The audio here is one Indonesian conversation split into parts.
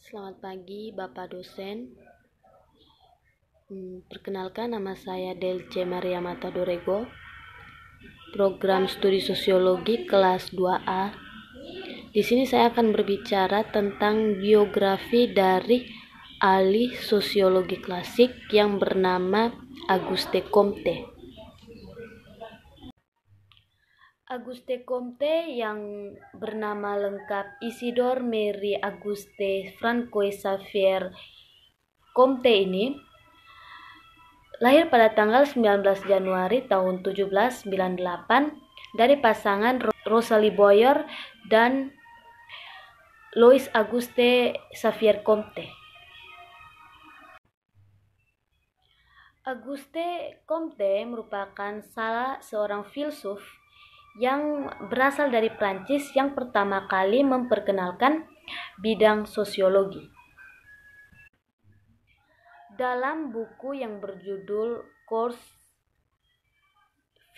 Selamat pagi, Bapak dosen. Perkenalkan, nama saya Delce Maria Mata Dorego, program studi sosiologi kelas 2A. Di sini saya akan berbicara tentang biografi dari ahli sosiologi klasik yang bernama Auguste Comte. Auguste Comte yang bernama lengkap Isidore Marie Auguste Francois Xavier Comte ini lahir pada tanggal 19 Januari tahun 1798 dari pasangan Rosalie Boyer dan Louis Auguste Xavier Comte. Auguste Comte merupakan salah seorang filsuf yang berasal dari Prancis yang pertama kali memperkenalkan bidang sosiologi. Dalam buku yang berjudul Cours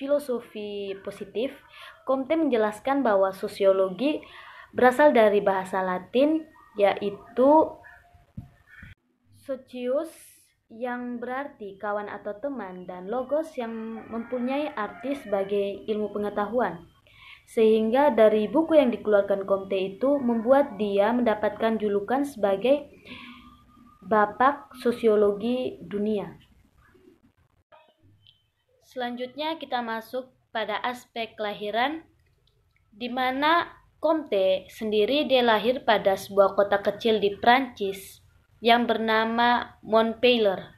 Filosofi Positif, Comte menjelaskan bahwa sosiologi berasal dari bahasa Latin yaitu socius yang berarti kawan atau teman dan logos yang mempunyai arti sebagai ilmu pengetahuan. Sehingga dari buku yang dikeluarkan Comte itu membuat dia mendapatkan julukan sebagai Bapak Sosiologi Dunia. Selanjutnya kita masuk pada aspek kelahiran, di mana Comte sendiri dia lahir pada sebuah kota kecil di Prancis yang bernama Montpellier,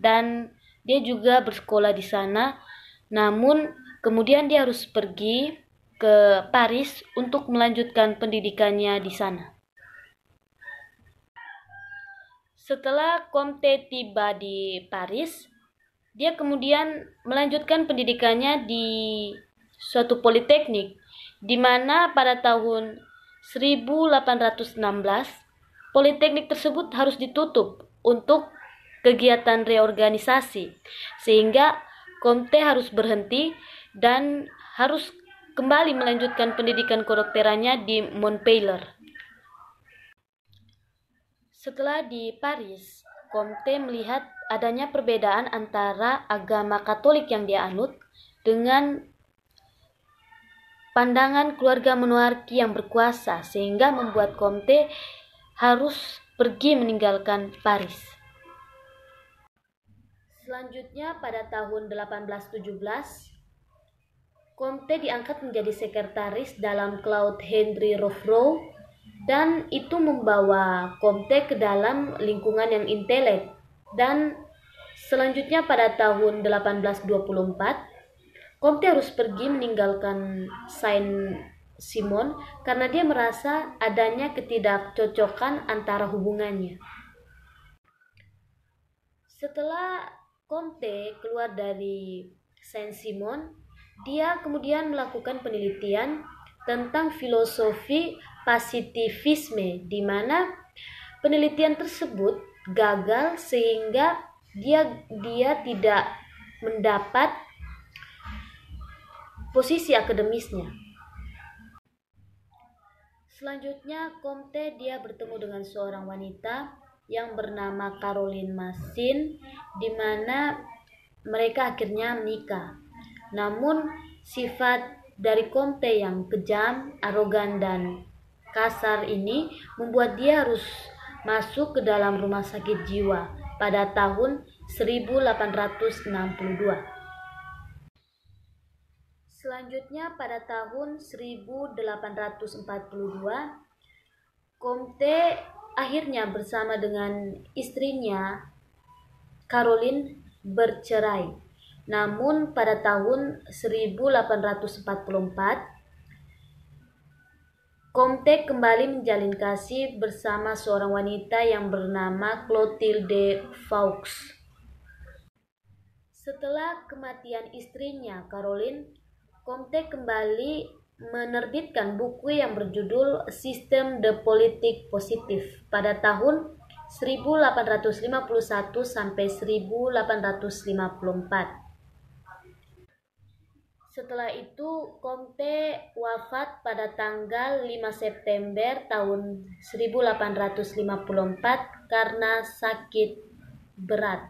dan dia juga bersekolah di sana. Namun kemudian dia harus pergi ke Paris untuk melanjutkan pendidikannya di sana. Setelah Comte tiba di Paris, dia kemudian melanjutkan pendidikannya di suatu politeknik, di mana pada tahun 1816 politeknik tersebut harus ditutup untuk kegiatan reorganisasi, sehingga Comte harus berhenti dan harus kembali melanjutkan pendidikan kedokterannya di Montpellier. Setelah di Paris, Comte melihat adanya perbedaan antara agama Katolik yang dia anut dengan pandangan keluarga monarki yang berkuasa, sehingga membuat Comte harus pergi meninggalkan Paris. Selanjutnya pada tahun 1817, Comte diangkat menjadi sekretaris dalam Claude Henry Rothrow, dan itu membawa Comte ke dalam lingkungan yang intelek. Dan selanjutnya pada tahun 1824, Comte harus pergi meninggalkan Saint-Simon karena dia merasa adanya ketidakcocokan antara hubungannya. Setelah Comte keluar dari Saint-Simon, dia kemudian melakukan penelitian tentang filosofi positivisme, di mana penelitian tersebut gagal sehingga dia tidak mendapat posisi akademisnya. Selanjutnya Comte dia bertemu dengan seorang wanita yang bernama Caroline Massin, di mana mereka akhirnya menikah. Namun sifat dari Comte yang kejam, arogan dan kasar ini membuat dia harus masuk ke dalam rumah sakit jiwa pada tahun 1862. Selanjutnya pada tahun 1842, Comte akhirnya bersama dengan istrinya Caroline bercerai. Namun pada tahun 1844, Comte kembali menjalin kasih bersama seorang wanita yang bernama Clotilde Faux. Setelah kematian istrinya Caroline, Comte kembali menerbitkan buku yang berjudul Système de Politique Positif pada tahun 1851 sampai 1854. Setelah itu Comte wafat pada tanggal 5 September tahun 1854 karena sakit berat.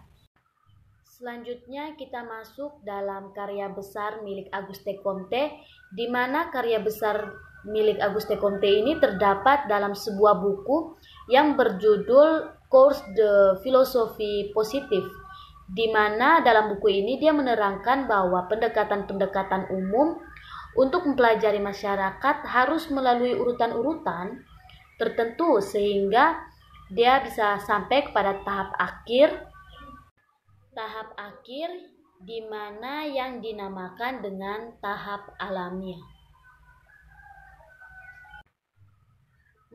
Selanjutnya kita masuk dalam karya besar milik Auguste Comte, di mana karya besar milik Auguste Comte ini terdapat dalam sebuah buku yang berjudul Cours de Philosophie Positive, di mana dalam buku ini dia menerangkan bahwa pendekatan-pendekatan umum untuk mempelajari masyarakat harus melalui urutan-urutan tertentu sehingga dia bisa sampai kepada tahap akhir di mana yang dinamakan dengan tahap alamiah.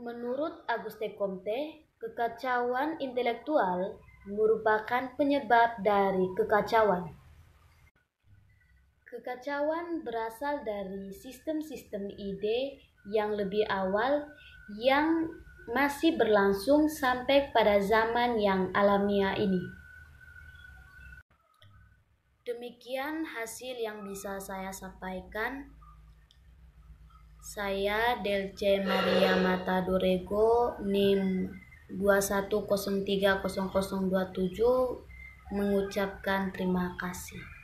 Menurut Auguste Comte, kekacauan intelektual merupakan penyebab dari kekacauan. Kekacauan berasal dari sistem-sistem ide yang lebih awal yang masih berlangsung sampai pada zaman yang alamiah ini. Demikian hasil yang bisa saya sampaikan. Saya Delce Maria Mata Dorego, NIM 21030027, mengucapkan terima kasih.